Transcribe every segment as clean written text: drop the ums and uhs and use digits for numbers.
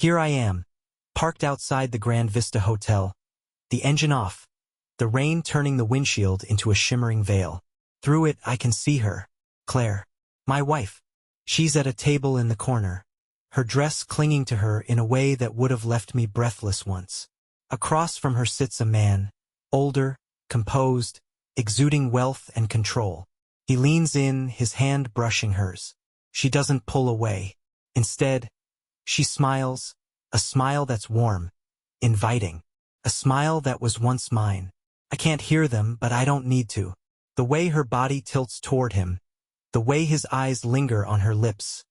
Here I am, parked outside the Grand Vista Hotel, the engine off, the rain turning the windshield into a shimmering veil. Through it I can see her, Claire, my wife. She's at a table in the corner, her dress clinging to her in a way that would have left me breathless once. Across from her sits a man, older, composed, exuding wealth and control. He leans in, his hand brushing hers. She doesn't pull away. Instead, she smiles, a smile that's warm, inviting, a smile that was once mine. I can't hear them, but I don't need to. The way her body tilts toward him, the way his eyes linger on her lips,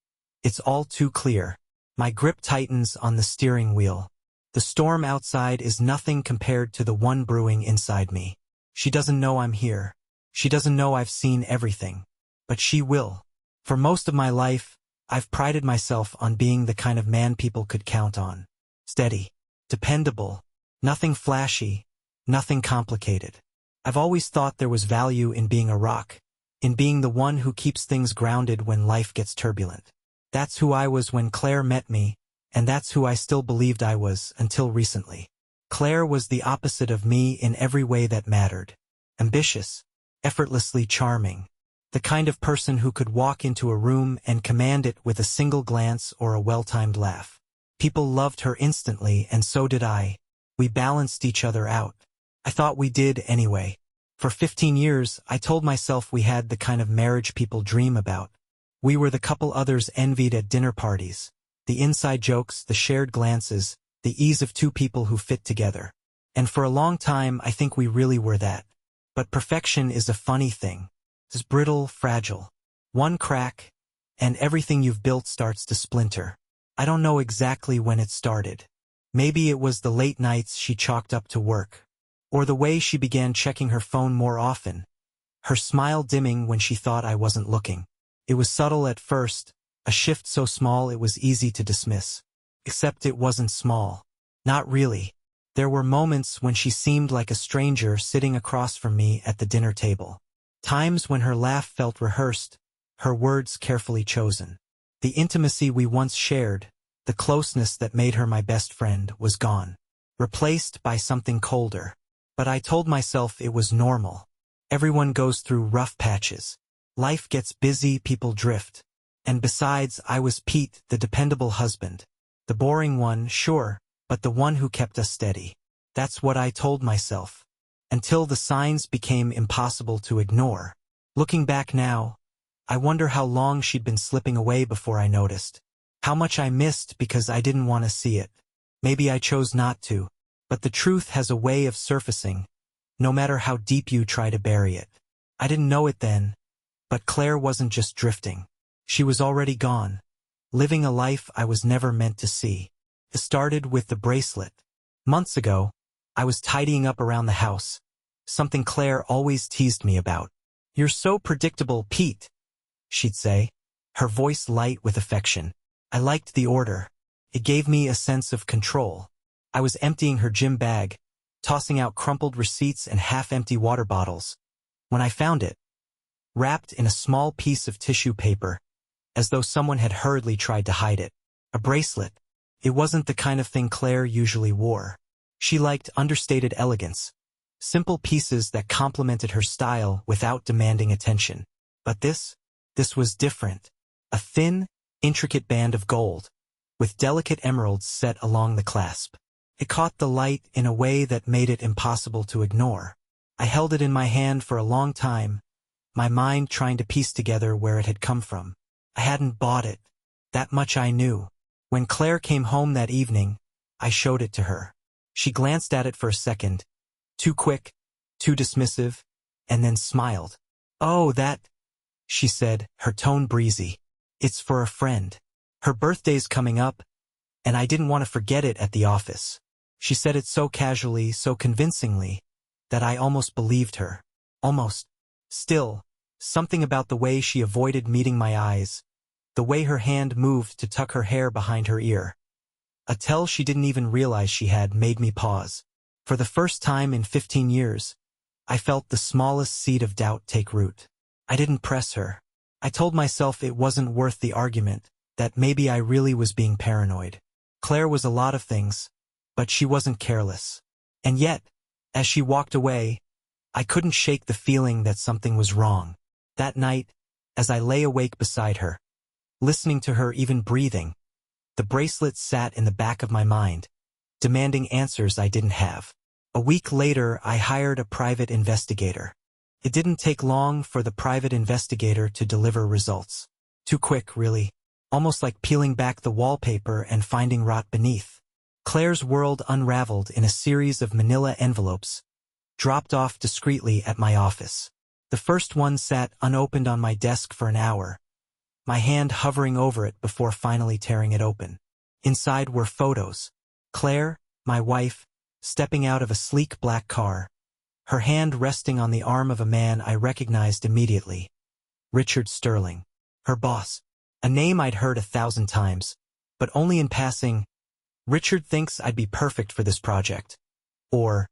it's all too clear. My grip tightens on the steering wheel. The storm outside is nothing compared to the one brewing inside me. She doesn't know I'm here. She doesn't know I've seen everything. But she will. For most of my life, I've prided myself on being the kind of man people could count on. Steady, dependable, nothing flashy, nothing complicated. I've always thought there was value in being a rock, in being the one who keeps things grounded when life gets turbulent. That's who I was when Claire met me, and that's who I still believed I was until recently. Claire was the opposite of me in every way that mattered. Ambitious, effortlessly charming. The kind of person who could walk into a room and command it with a single glance or a well-timed laugh. People loved her instantly, and so did I. We balanced each other out. I thought we did anyway. For 15 years, I told myself we had the kind of marriage people dream about. We were the couple others envied at dinner parties. The inside jokes, the shared glances, the ease of two people who fit together. And for a long time, I think we really were that. But perfection is a funny thing. It's brittle, fragile. One crack, and everything you've built starts to splinter. I don't know exactly when it started. Maybe it was the late nights she chalked up to work. Or the way she began checking her phone more often. Her smile dimming when she thought I wasn't looking. It was subtle at first, a shift so small it was easy to dismiss. Except it wasn't small. Not really. There were moments when she seemed like a stranger sitting across from me at the dinner table. Times when her laugh felt rehearsed, her words carefully chosen. The intimacy we once shared, the closeness that made her my best friend, was gone. Replaced by something colder. But I told myself it was normal. Everyone goes through rough patches. Life gets busy, people drift. And besides, I was Pete, the dependable husband. The boring one, sure, but the one who kept us steady. That's what I told myself. Until the signs became impossible to ignore. Looking back now, I wonder how long she'd been slipping away before I noticed. How much I missed because I didn't want to see it. Maybe I chose not to. But the truth has a way of surfacing, no matter how deep you try to bury it. I didn't know it then, but Claire wasn't just drifting. She was already gone, living a life I was never meant to see. It started with the bracelet. Months ago, I was tidying up around the house, something Claire always teased me about. "You're so predictable, Pete," she'd say, her voice light with affection. I liked the order. It gave me a sense of control. I was emptying her gym bag, tossing out crumpled receipts and half-empty water bottles, when I found it, wrapped in a small piece of tissue paper, as though someone had hurriedly tried to hide it. A bracelet. It wasn't the kind of thing Claire usually wore. She liked understated elegance, simple pieces that complemented her style without demanding attention. But this was different. A thin, intricate band of gold, with delicate emeralds set along the clasp. It caught the light in a way that made it impossible to ignore. I held it in my hand for a long time, my mind trying to piece together where it had come from. I hadn't bought it. That much I knew. When Claire came home that evening, I showed it to her. She glanced at it for a second, too quick, too dismissive, and then smiled. "Oh, that," she said, her tone breezy. "It's for a friend. Her birthday's coming up, and I didn't want to forget it at the office." She said it so casually, so convincingly, that I almost believed her. Almost. Still, something about the way she avoided meeting my eyes, the way her hand moved to tuck her hair behind her ear, a tell she didn't even realize she had, made me pause. For the first time in 15 years, I felt the smallest seed of doubt take root. I didn't press her. I told myself it wasn't worth the argument, that maybe I really was being paranoid. Claire was a lot of things, but she wasn't careless. And yet, as she walked away, I couldn't shake the feeling that something was wrong. That night, as I lay awake beside her, listening to her even breathing, the bracelet sat in the back of my mind, demanding answers I didn't have. A week later, I hired a private investigator. It didn't take long for the private investigator to deliver results. Too quick, really. Almost like peeling back the wallpaper and finding rot beneath. Claire's world unraveled in a series of manila envelopes, dropped off discreetly at my office. The first one sat unopened on my desk for an hour, my hand hovering over it before finally tearing it open. Inside were photos. Claire, my wife, stepping out of a sleek black car, her hand resting on the arm of a man I recognized immediately. Richard Sterling. Her boss. A name I'd heard 1,000 times, but only in passing. Richard thinks I'd be perfect for this project. Or,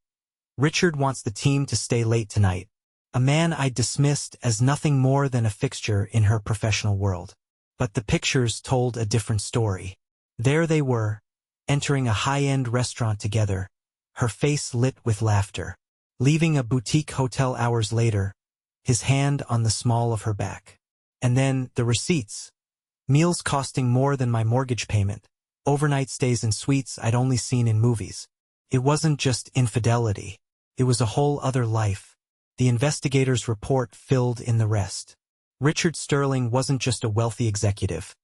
Richard wants the team to stay late tonight. A man I'd dismissed as nothing more than a fixture in her professional world. But the pictures told a different story. There they were, entering a high-end restaurant together, her face lit with laughter. Leaving a boutique hotel hours later, his hand on the small of her back. And then, the receipts. Meals costing more than my mortgage payment. Overnight stays in suites I'd only seen in movies. It wasn't just infidelity. It was a whole other life. The investigator's report filled in the rest. Richard Sterling wasn't just a wealthy executive.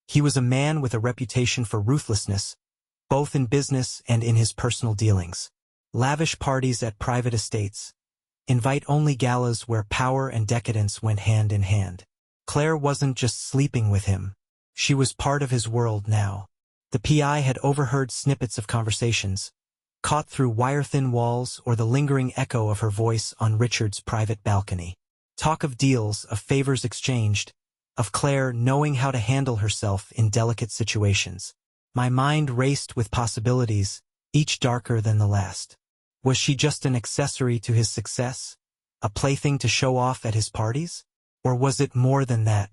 He was a man with a reputation for ruthlessness, both in business and in his personal dealings. Lavish parties at private estates. Invite-only galas where power and decadence went hand in hand. Claire wasn't just sleeping with him. She was part of his world now. The PI had overheard snippets of conversations, caught through wire-thin walls or the lingering echo of her voice on Richard's private balcony. Talk of deals, of favors exchanged, of Claire knowing how to handle herself in delicate situations. My mind raced with possibilities, each darker than the last. Was she just an accessory to his success? A plaything to show off at his parties? Or was it more than that?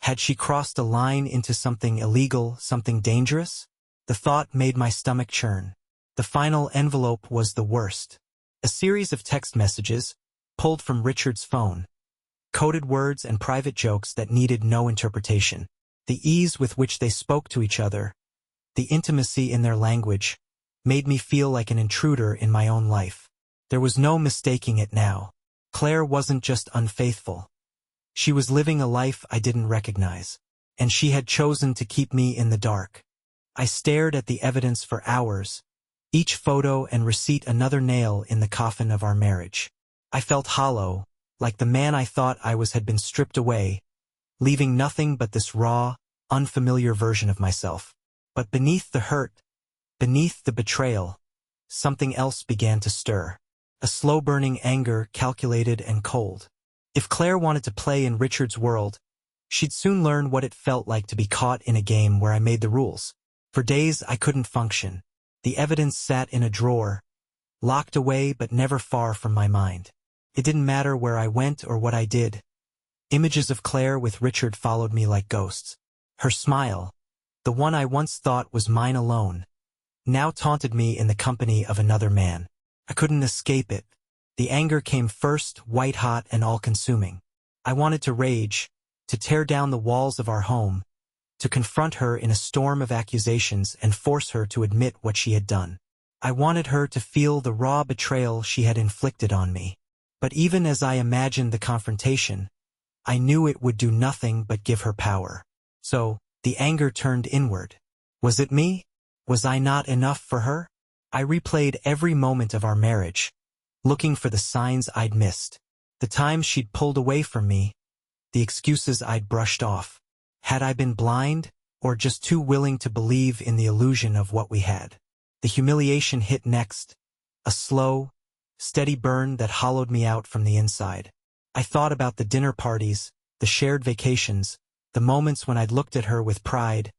Had she crossed a line into something illegal, something dangerous? The thought made my stomach churn. The final envelope was the worst. A series of text messages, pulled from Richard's phone. Coded words and private jokes that needed no interpretation. The ease with which they spoke to each other, the intimacy in their language, made me feel like an intruder in my own life. There was no mistaking it now. Claire wasn't just unfaithful. She was living a life I didn't recognize, and she had chosen to keep me in the dark. I stared at the evidence for hours, each photo and receipt another nail in the coffin of our marriage. I felt hollow, like the man I thought I was had been stripped away, leaving nothing but this raw, unfamiliar version of myself. But beneath the hurt, beneath the betrayal, something else began to stir. A slow-burning anger, calculated and cold. If Claire wanted to play in Richard's world, she'd soon learn what it felt like to be caught in a game where I made the rules. For days I couldn't function. The evidence sat in a drawer, locked away but never far from my mind. It didn't matter where I went or what I did. Images of Claire with Richard followed me like ghosts. Her smile, the one I once thought was mine alone, now taunted me in the company of another man. I couldn't escape it. The anger came first, white-hot and all-consuming. I wanted to rage, to tear down the walls of our home, to confront her in a storm of accusations and force her to admit what she had done. I wanted her to feel the raw betrayal she had inflicted on me. But even as I imagined the confrontation, I knew it would do nothing but give her power. So, the anger turned inward. Was it me? Was I not enough for her? I replayed every moment of our marriage, looking for the signs I'd missed, the times she'd pulled away from me, the excuses I'd brushed off. Had I been blind, or just too willing to believe in the illusion of what we had? The humiliation hit next, a slow, steady burn that hollowed me out from the inside. I thought about the dinner parties, the shared vacations, the moments when I'd looked at her with pride,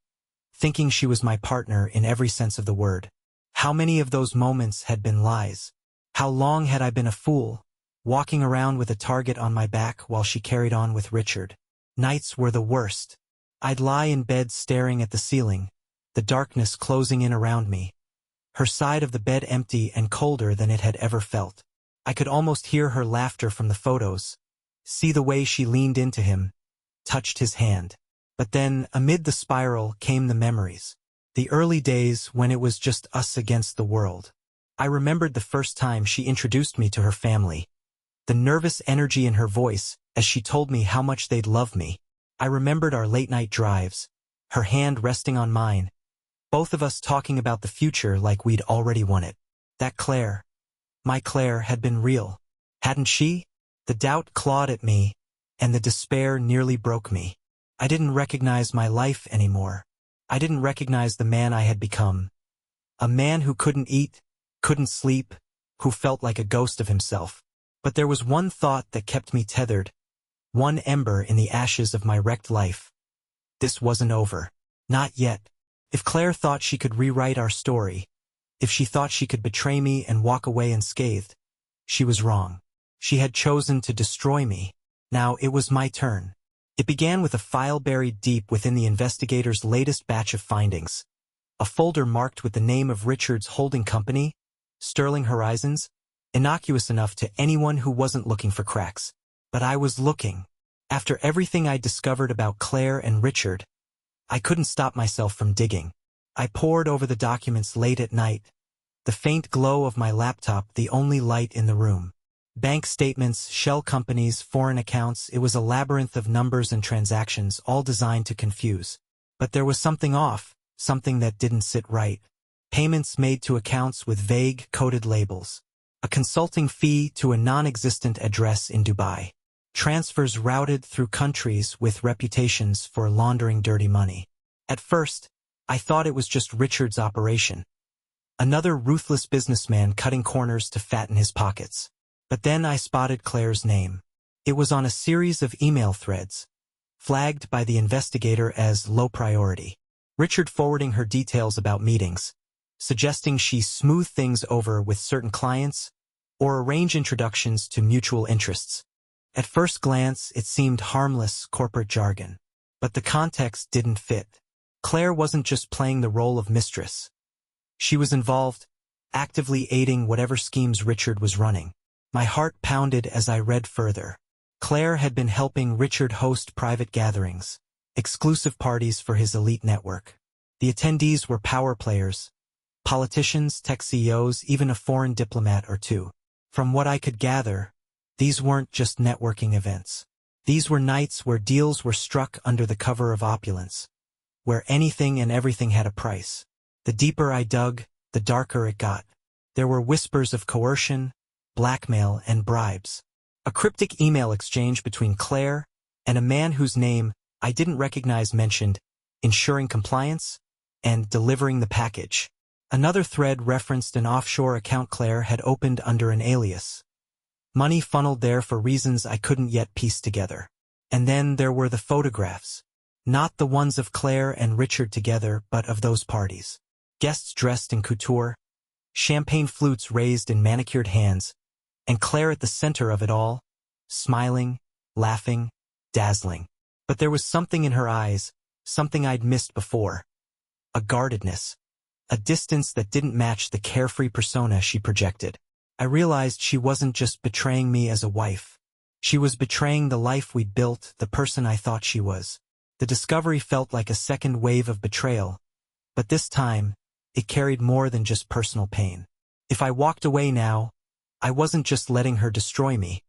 thinking she was my partner in every sense of the word. How many of those moments had been lies? How long had I been a fool, walking around with a target on my back while she carried on with Richard? Nights were the worst. I'd lie in bed staring at the ceiling, the darkness closing in around me. Her side of the bed empty and colder than it had ever felt. I could almost hear her laughter from the photos, see the way she leaned into him, touched his hand. But then, amid the spiral, came the memories. The early days when it was just us against the world. I remembered the first time she introduced me to her family. The nervous energy in her voice as she told me how much they'd love me. I remembered our late-night drives, her hand resting on mine, both of us talking about the future like we'd already won it. That Claire, my Claire, had been real, hadn't she? The doubt clawed at me, and the despair nearly broke me. I didn't recognize my life anymore. I didn't recognize the man I had become. A man who couldn't eat, couldn't sleep, who felt like a ghost of himself. But there was one thought that kept me tethered, one ember in the ashes of my wrecked life. This wasn't over. Not yet. If Claire thought she could rewrite our story, if she thought she could betray me and walk away unscathed, she was wrong. She had chosen to destroy me. Now it was my turn. It began with a file buried deep within the investigator's latest batch of findings. A folder marked with the name of Richard's holding company, Sterling Horizons, innocuous enough to anyone who wasn't looking for cracks. But I was looking. After everything I discovered about Claire and Richard, I couldn't stop myself from digging. I pored over the documents late at night, the faint glow of my laptop the only light in the room. Bank statements, shell companies, foreign accounts, it was a labyrinth of numbers and transactions, all designed to confuse. But there was something off, something that didn't sit right. Payments made to accounts with vague, coded labels. A consulting fee to a non-existent address in Dubai. Transfers routed through countries with reputations for laundering dirty money. At first, I thought it was just Richard's operation. Another ruthless businessman cutting corners to fatten his pockets. But then I spotted Claire's name. It was on a series of email threads, flagged by the investigator as low priority. Richard forwarding her details about meetings, suggesting she smooth things over with certain clients or arrange introductions to mutual interests. At first glance, it seemed harmless corporate jargon. But the context didn't fit. Claire wasn't just playing the role of mistress. She was involved, actively aiding whatever schemes Richard was running. My heart pounded as I read further. Claire had been helping Richard host private gatherings, exclusive parties for his elite network. The attendees were power players, politicians, tech CEOs, even a foreign diplomat or two. From what I could gather, these weren't just networking events. These were nights where deals were struck under the cover of opulence, where anything and everything had a price. The deeper I dug, the darker it got. There were whispers of coercion, blackmail, and bribes. A cryptic email exchange between Claire and a man whose name I didn't recognize mentioned ensuring compliance and delivering the package. Another thread referenced an offshore account Claire had opened under an alias. Money funneled there for reasons I couldn't yet piece together. And then there were the photographs. Not the ones of Claire and Richard together, but of those parties. Guests dressed in couture, champagne flutes raised in manicured hands, and Claire at the center of it all, smiling, laughing, dazzling. But there was something in her eyes, something I'd missed before. A guardedness. A distance that didn't match the carefree persona she projected. I realized she wasn't just betraying me as a wife. She was betraying the life we'd built, the person I thought she was. The discovery felt like a second wave of betrayal, but this time, it carried more than just personal pain. If I walked away now, I wasn't just letting her destroy me.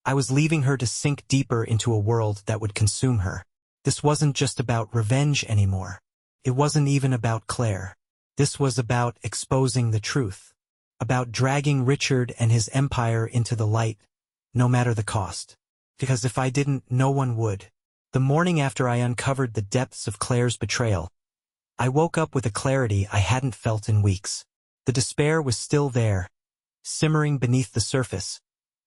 I was leaving her to sink deeper into a world that would consume her. This wasn't just about revenge anymore. It wasn't even about Claire. This was about exposing the truth. About dragging Richard and his empire into the light, no matter the cost. Because if I didn't, no one would. The morning after I uncovered the depths of Claire's betrayal, I woke up with a clarity I hadn't felt in weeks. The despair was still there, simmering beneath the surface,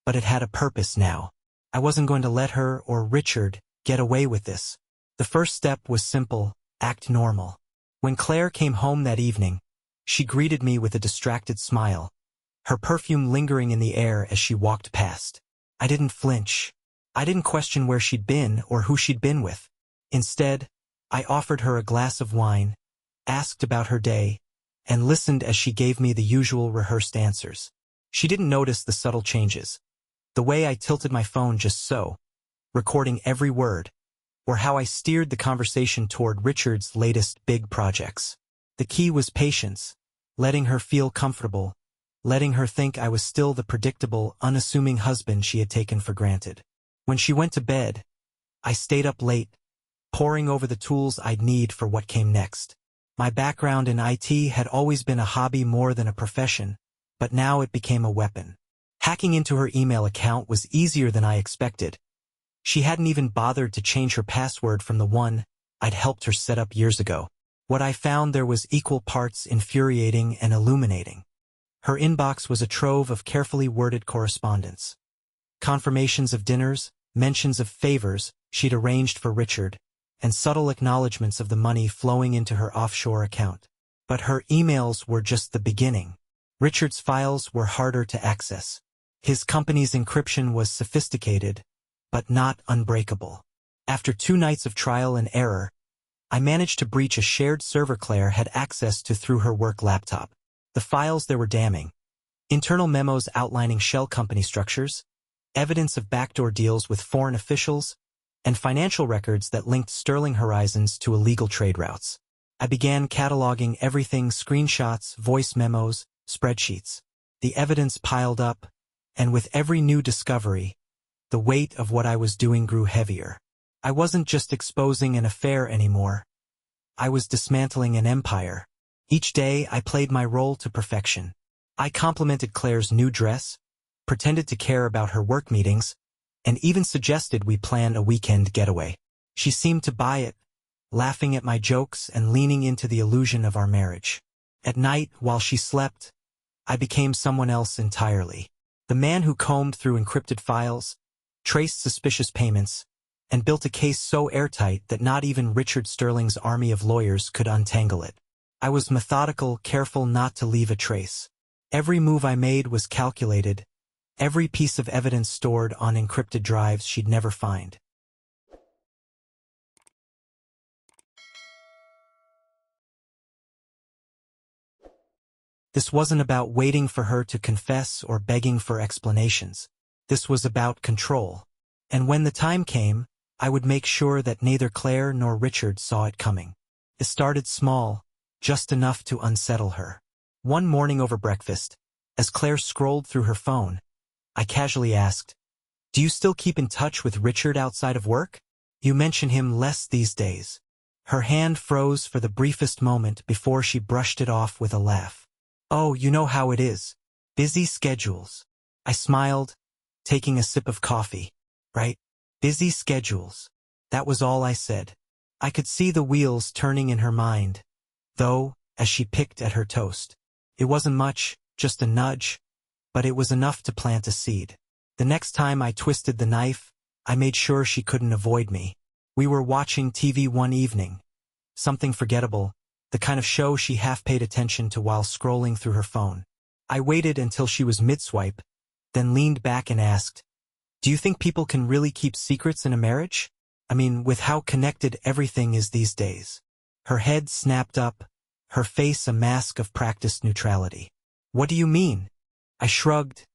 but it had a purpose now. I wasn't going to let her or Richard get away with this. The first step was simple: act normal. When Claire came home that evening, she greeted me with a distracted smile, her perfume lingering in the air as she walked past. I didn't flinch. I didn't question where she'd been or who she'd been with. Instead, I offered her a glass of wine, asked about her day, and listened as she gave me the usual rehearsed answers. She didn't notice the subtle changes, the way I tilted my phone just so, recording every word, or how I steered the conversation toward Richard's latest big projects. The key was patience, letting her feel comfortable, letting her think I was still the predictable, unassuming husband she had taken for granted. When she went to bed, I stayed up late, poring over the tools I'd need for what came next. My background in IT had always been a hobby more than a profession, but now it became a weapon. Hacking into her email account was easier than I expected. She hadn't even bothered to change her password from the one I'd helped her set up years ago. What I found there was equal parts infuriating and illuminating. Her inbox was a trove of carefully worded correspondence. Confirmations of dinners, mentions of favors she'd arranged for Richard, and subtle acknowledgments of the money flowing into her offshore account. But her emails were just the beginning. Richard's files were harder to access. His company's encryption was sophisticated, but not unbreakable. After 2 nights of trial and error, I managed to breach a shared server Claire had access to through her work laptop. The files there were damning. Internal memos outlining shell company structures, evidence of backdoor deals with foreign officials, and financial records that linked Sterling Horizons to illegal trade routes. I began cataloging everything: screenshots, voice memos, spreadsheets. The evidence piled up, and with every new discovery, the weight of what I was doing grew heavier. I wasn't just exposing an affair anymore. I was dismantling an empire. Each day I played my role to perfection. I complimented Claire's new dress, pretended to care about her work meetings, and even suggested we plan a weekend getaway. She seemed to buy it, laughing at my jokes and leaning into the illusion of our marriage. At night, while she slept, I became someone else entirely. The man who combed through encrypted files, traced suspicious payments, and built a case so airtight that not even Richard Sterling's army of lawyers could untangle it. I was methodical, careful not to leave a trace. Every move I made was calculated, every piece of evidence stored on encrypted drives she'd never find. This wasn't about waiting for her to confess or begging for explanations. This was about control. And when the time came, I would make sure that neither Claire nor Richard saw it coming. It started small, just enough to unsettle her. One morning over breakfast, as Claire scrolled through her phone, I casually asked, "Do you still keep in touch with Richard outside of work? You mention him less these days." Her hand froze for the briefest moment before she brushed it off with a laugh. "Oh, you know how it is. Busy schedules." I smiled, taking a sip of coffee. "Right? Busy schedules." That was all I said. I could see the wheels turning in her mind, though, as she picked at her toast. It wasn't much, just a nudge, but it was enough to plant a seed. The next time I twisted the knife, I made sure she couldn't avoid me. We were watching TV one evening. Something forgettable, the kind of show she half paid attention to while scrolling through her phone. I waited until she was mid-swipe, then leaned back and asked, "Do you think people can really keep secrets in a marriage? I mean, with how connected everything is these days." Her head snapped up, her face a mask of practiced neutrality. "What do you mean?" I shrugged,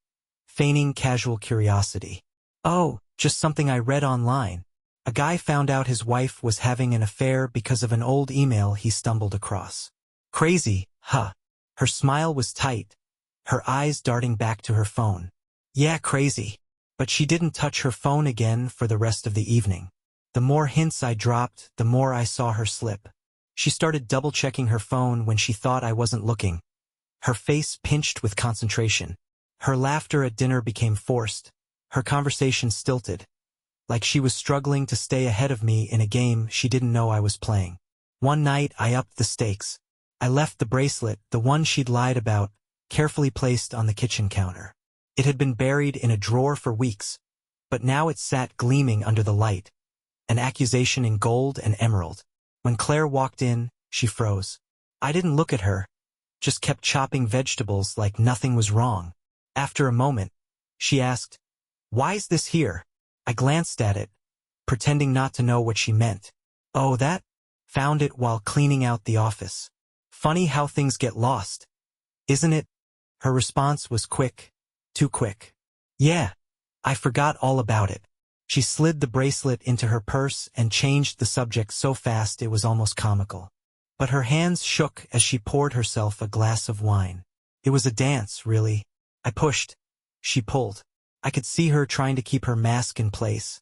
feigning casual curiosity. "Oh, just something I read online. A guy found out his wife was having an affair because of an old email he stumbled across." "Crazy, huh?" Her smile was tight, her eyes darting back to her phone. "Yeah, crazy." But she didn't touch her phone again for the rest of the evening. The more hints I dropped, the more I saw her slip. She started double-checking her phone when she thought I wasn't looking. Her face pinched with concentration. Her laughter at dinner became forced, her conversation stilted, like she was struggling to stay ahead of me in a game she didn't know I was playing. One night, I upped the stakes. I left the bracelet, the one she'd lied about, carefully placed on the kitchen counter. It had been buried in a drawer for weeks, but now it sat gleaming under the light, an accusation in gold and emerald. When Claire walked in, she froze. I didn't look at her, just kept chopping vegetables like nothing was wrong. After a moment, she asked, "Why's this here?" I glanced at it, pretending not to know what she meant. "Oh, that? Found it while cleaning out the office." Funny how things get lost, isn't it? Her response was quick, too quick. Yeah, I forgot all about it. She slid the bracelet into her purse and changed the subject so fast it was almost comical. But her hands shook as she poured herself a glass of wine. It was a dance, really. I pushed. She pulled. I could see her trying to keep her mask in place,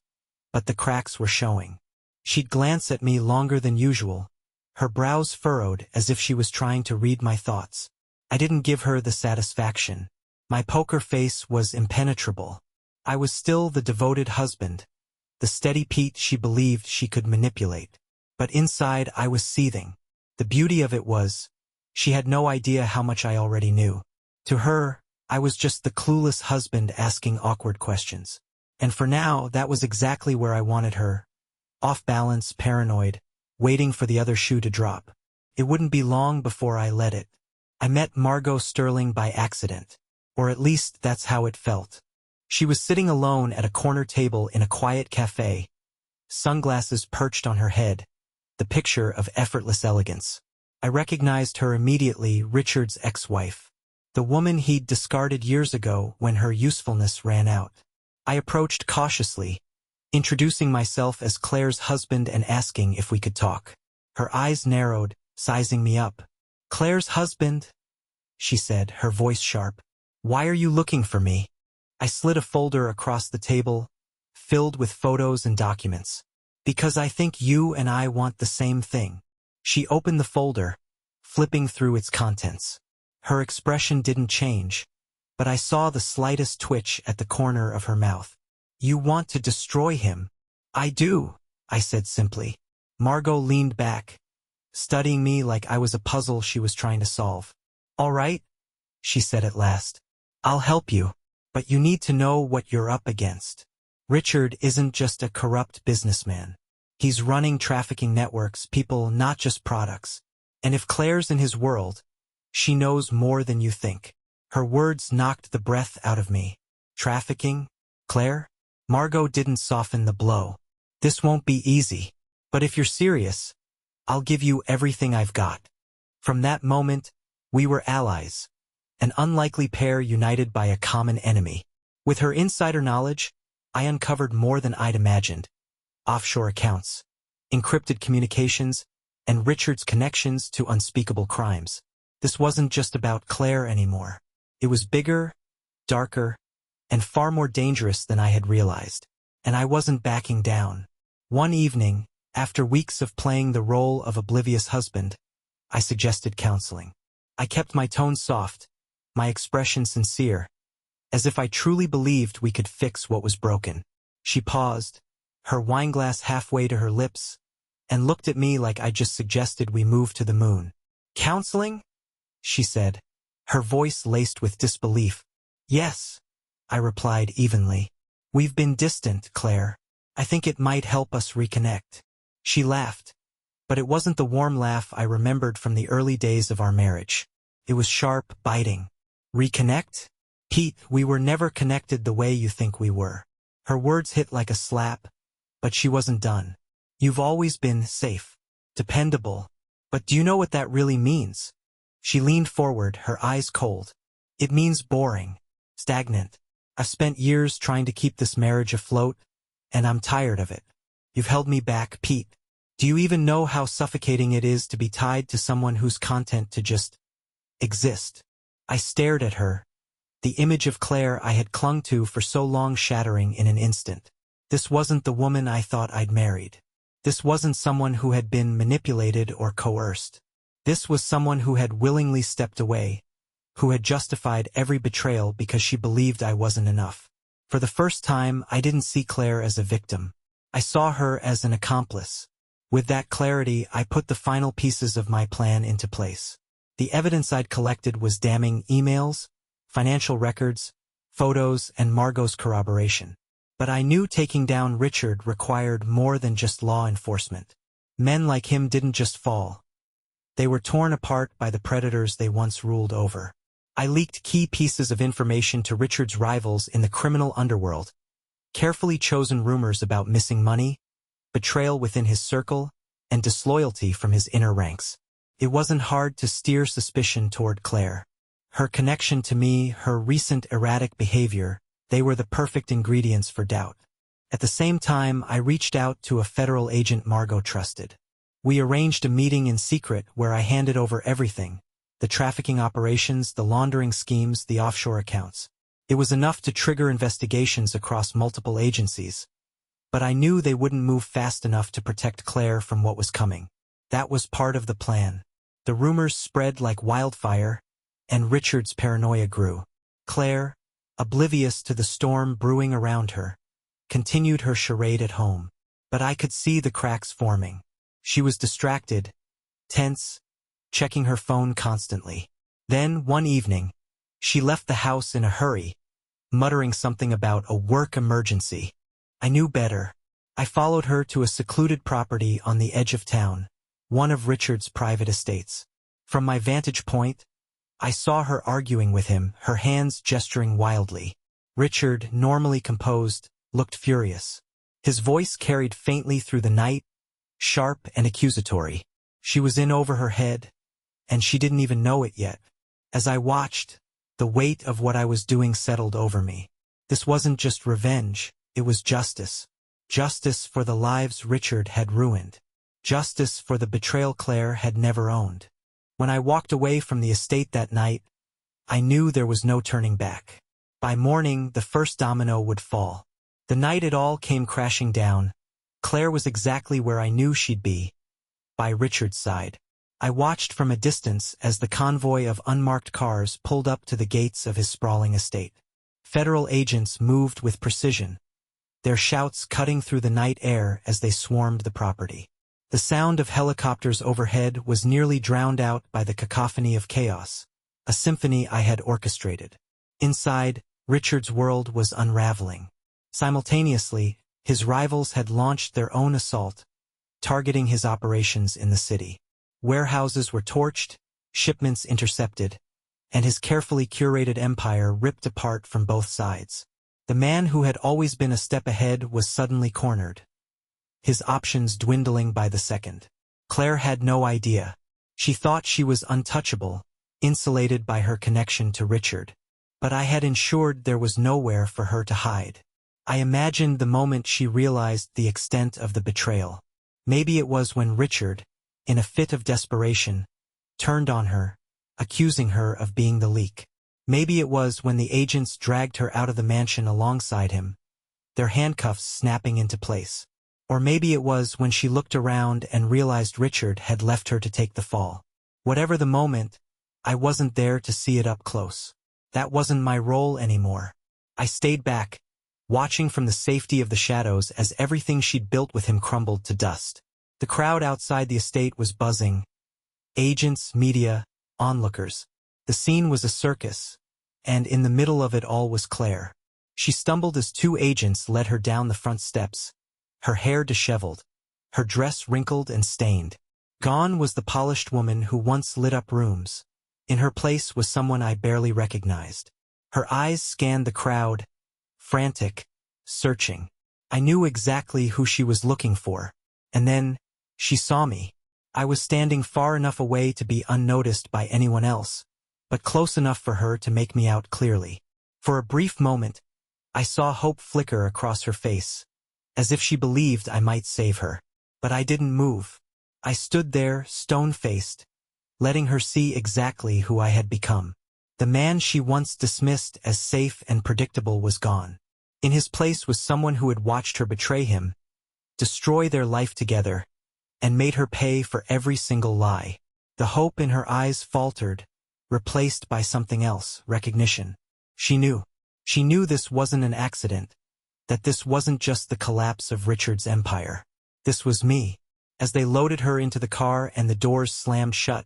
but the cracks were showing. She'd glance at me longer than usual, her brows furrowed as if she was trying to read my thoughts. I didn't give her the satisfaction. My poker face was impenetrable. I was still the devoted husband, the steady Pete she believed she could manipulate. But inside I was seething. The beauty of it was, she had no idea how much I already knew. To her, I was just the clueless husband asking awkward questions. And for now, that was exactly where I wanted her. Off balance, paranoid, waiting for the other shoe to drop. It wouldn't be long before I let it. I met Margot Sterling by accident. Or at least that's how it felt. She was sitting alone at a corner table in a quiet cafe, sunglasses perched on her head, the picture of effortless elegance. I recognized her immediately, Richard's ex-wife. The woman he'd discarded years ago when her usefulness ran out. I approached cautiously, introducing myself as Claire's husband and asking if we could talk. Her eyes narrowed, sizing me up. Claire's husband, she said, her voice sharp. Why are you looking for me? I slid a folder across the table, filled with photos and documents. Because I think you and I want the same thing. She opened the folder, flipping through its contents. Her expression didn't change, but I saw the slightest twitch at the corner of her mouth. You want to destroy him? I do, I said simply. Margot leaned back, studying me like I was a puzzle she was trying to solve. All right, she said at last. I'll help you, but you need to know what you're up against. Richard isn't just a corrupt businessman. He's running trafficking networks, people, not just products. And if Claire's in his world, she knows more than you think. Her words knocked the breath out of me. Trafficking? Claire? Margot didn't soften the blow. This won't be easy. But if you're serious, I'll give you everything I've got. From that moment, we were allies. An unlikely pair united by a common enemy. With her insider knowledge, I uncovered more than I'd imagined. Offshore accounts, encrypted communications, and Richard's connections to unspeakable crimes. This wasn't just about Claire anymore. It was bigger, darker, and far more dangerous than I had realized. And I wasn't backing down. One evening, after weeks of playing the role of oblivious husband, I suggested counseling. I kept my tone soft, my expression sincere, as if I truly believed we could fix what was broken. She paused, her wineglass halfway to her lips, and looked at me like I just suggested we move to the moon. Counseling? She said, her voice laced with disbelief. Yes, I replied evenly. We've been distant, Claire. I think it might help us reconnect. She laughed, but it wasn't the warm laugh I remembered from the early days of our marriage. It was sharp, biting. Reconnect? Pete, we were never connected the way you think we were. Her words hit like a slap, but she wasn't done. You've always been safe, dependable. But do you know what that really means? She leaned forward, her eyes cold. It means boring, stagnant. I've spent years trying to keep this marriage afloat, and I'm tired of it. You've held me back, Pete. Do you even know how suffocating it is to be tied to someone who's content to just exist? I stared at her, the image of Claire I had clung to for so long shattering in an instant. This wasn't the woman I thought I'd married. This wasn't someone who had been manipulated or coerced. This was someone who had willingly stepped away, who had justified every betrayal because she believed I wasn't enough. For the first time, I didn't see Claire as a victim. I saw her as an accomplice. With that clarity, I put the final pieces of my plan into place. The evidence I'd collected was damning: emails, financial records, photos, and Margot's corroboration. But I knew taking down Richard required more than just law enforcement. Men like him didn't just fall. They were torn apart by the predators they once ruled over. I leaked key pieces of information to Richard's rivals in the criminal underworld, carefully chosen rumors about missing money, betrayal within his circle, and disloyalty from his inner ranks. It wasn't hard to steer suspicion toward Claire. Her connection to me, her recent erratic behavior, they were the perfect ingredients for doubt. At the same time, I reached out to a federal agent Margot trusted. We arranged a meeting in secret where I handed over everything: the trafficking operations, the laundering schemes, the offshore accounts. It was enough to trigger investigations across multiple agencies, but I knew they wouldn't move fast enough to protect Claire from what was coming. That was part of the plan. The rumors spread like wildfire, and Richard's paranoia grew. Claire, oblivious to the storm brewing around her, continued her charade at home. But I could see the cracks forming. She was distracted, tense, checking her phone constantly. Then, one evening, she left the house in a hurry, muttering something about a work emergency. I knew better. I followed her to a secluded property on the edge of town, one of Richard's private estates. From my vantage point, I saw her arguing with him, her hands gesturing wildly. Richard, normally composed, looked furious. His voice carried faintly through the night, sharp and accusatory. She was in over her head, and she didn't even know it yet. As I watched, the weight of what I was doing settled over me. This wasn't just revenge, it was justice. Justice for the lives Richard had ruined. Justice for the betrayal Claire had never owned. When I walked away from the estate that night, I knew there was no turning back. By morning, the first domino would fall. The night it all came crashing down, Claire was exactly where I knew she'd be, by Richard's side. I watched from a distance as the convoy of unmarked cars pulled up to the gates of his sprawling estate. Federal agents moved with precision, their shouts cutting through the night air as they swarmed the property. The sound of helicopters overhead was nearly drowned out by the cacophony of chaos, a symphony I had orchestrated. Inside, Richard's world was unraveling. Simultaneously, his rivals had launched their own assault, targeting his operations in the city. Warehouses were torched, shipments intercepted, and his carefully curated empire ripped apart from both sides. The man who had always been a step ahead was suddenly cornered, his options dwindling by the second. Claire had no idea. She thought she was untouchable, insulated by her connection to Richard. But I had ensured there was nowhere for her to hide. I imagined the moment she realized the extent of the betrayal. Maybe it was when Richard, in a fit of desperation, turned on her, accusing her of being the leak. Maybe it was when the agents dragged her out of the mansion alongside him, their handcuffs snapping into place. Or maybe it was when she looked around and realized Richard had left her to take the fall. Whatever the moment, I wasn't there to see it up close. That wasn't my role anymore. I stayed back, watching from the safety of the shadows as everything she'd built with him crumbled to dust. The crowd outside the estate was buzzing. Agents, media, onlookers. The scene was a circus, and in the middle of it all was Claire. She stumbled as two agents led her down the front steps, her hair disheveled, her dress wrinkled and stained. Gone was the polished woman who once lit up rooms. In her place was someone I barely recognized. Her eyes scanned the crowd, frantic, searching. I knew exactly who she was looking for. And then, she saw me. I was standing far enough away to be unnoticed by anyone else, but close enough for her to make me out clearly. For a brief moment, I saw hope flicker across her face, as if she believed I might save her. But I didn't move. I stood there, stone-faced, letting her see exactly who I had become. The man she once dismissed as safe and predictable was gone. In his place was someone who had watched her betray him, destroy their life together, and made her pay for every single lie. The hope in her eyes faltered, replaced by something else, recognition. She knew. She knew this wasn't an accident, that this wasn't just the collapse of Richard's empire. This was me. As they loaded her into the car and the doors slammed shut,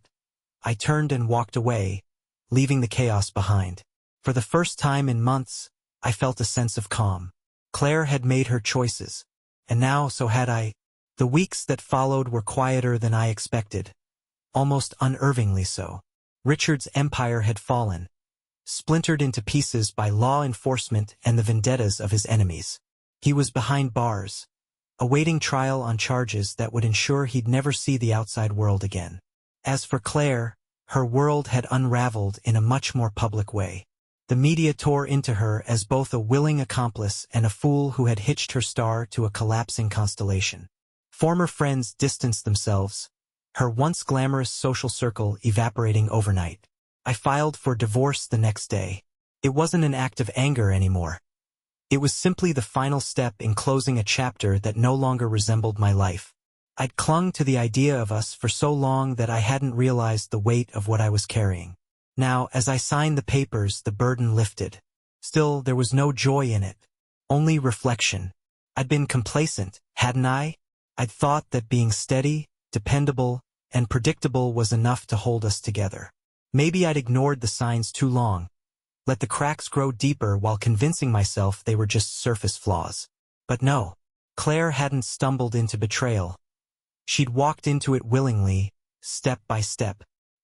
I turned and walked away, leaving the chaos behind. For the first time in months, I felt a sense of calm. Claire had made her choices, and now so had I. The weeks that followed were quieter than I expected, almost unnervingly so. Richard's empire had fallen, splintered into pieces by law enforcement and the vendettas of his enemies. He was behind bars, awaiting trial on charges that would ensure he'd never see the outside world again. As for Claire, her world had unraveled in a much more public way. The media tore into her as both a willing accomplice and a fool who had hitched her star to a collapsing constellation. Former friends distanced themselves, her once glamorous social circle evaporating overnight. I filed for divorce the next day. It wasn't an act of anger anymore. It was simply the final step in closing a chapter that no longer resembled my life. I'd clung to the idea of us for so long that I hadn't realized the weight of what I was carrying. Now, as I signed the papers, the burden lifted. Still, there was no joy in it. Only reflection. I'd been complacent, hadn't I? I'd thought that being steady, dependable, and predictable was enough to hold us together. Maybe I'd ignored the signs too long, let the cracks grow deeper while convincing myself they were just surface flaws. But no, Claire hadn't stumbled into betrayal. She'd walked into it willingly, step by step.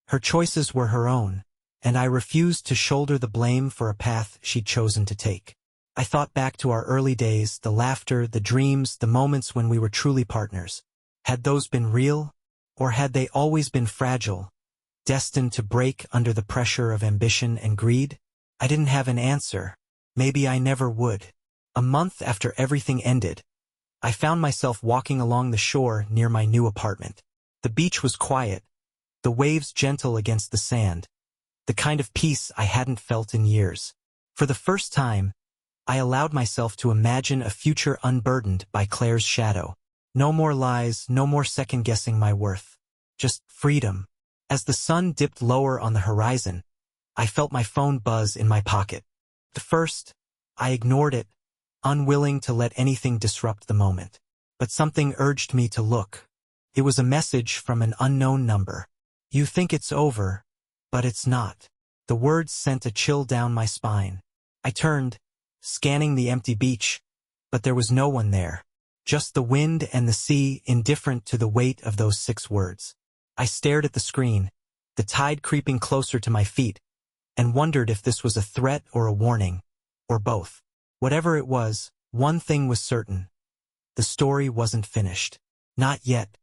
Her choices were her own, and I refused to shoulder the blame for a path she'd chosen to take. I thought back to our early days, the laughter, the dreams, the moments when we were truly partners. Had those been real? Or had they always been fragile, destined to break under the pressure of ambition and greed? I didn't have an answer. Maybe I never would. A month after everything ended, I found myself walking along the shore near my new apartment. The beach was quiet, the waves gentle against the sand, the kind of peace I hadn't felt in years. For the first time, I allowed myself to imagine a future unburdened by Claire's shadow. No more lies, no more second-guessing my worth. Just freedom. As the sun dipped lower on the horizon, I felt my phone buzz in my pocket. At first, I ignored it, unwilling to let anything disrupt the moment. But something urged me to look. It was a message from an unknown number. "You think it's over, but it's not." The words sent a chill down my spine. I turned, scanning the empty beach, but there was no one there. Just the wind and the sea, indifferent to the weight of those 6 words. I stared at the screen, the tide creeping closer to my feet, and wondered if this was a threat or a warning, or both. Whatever it was, one thing was certain. The story wasn't finished. Not yet.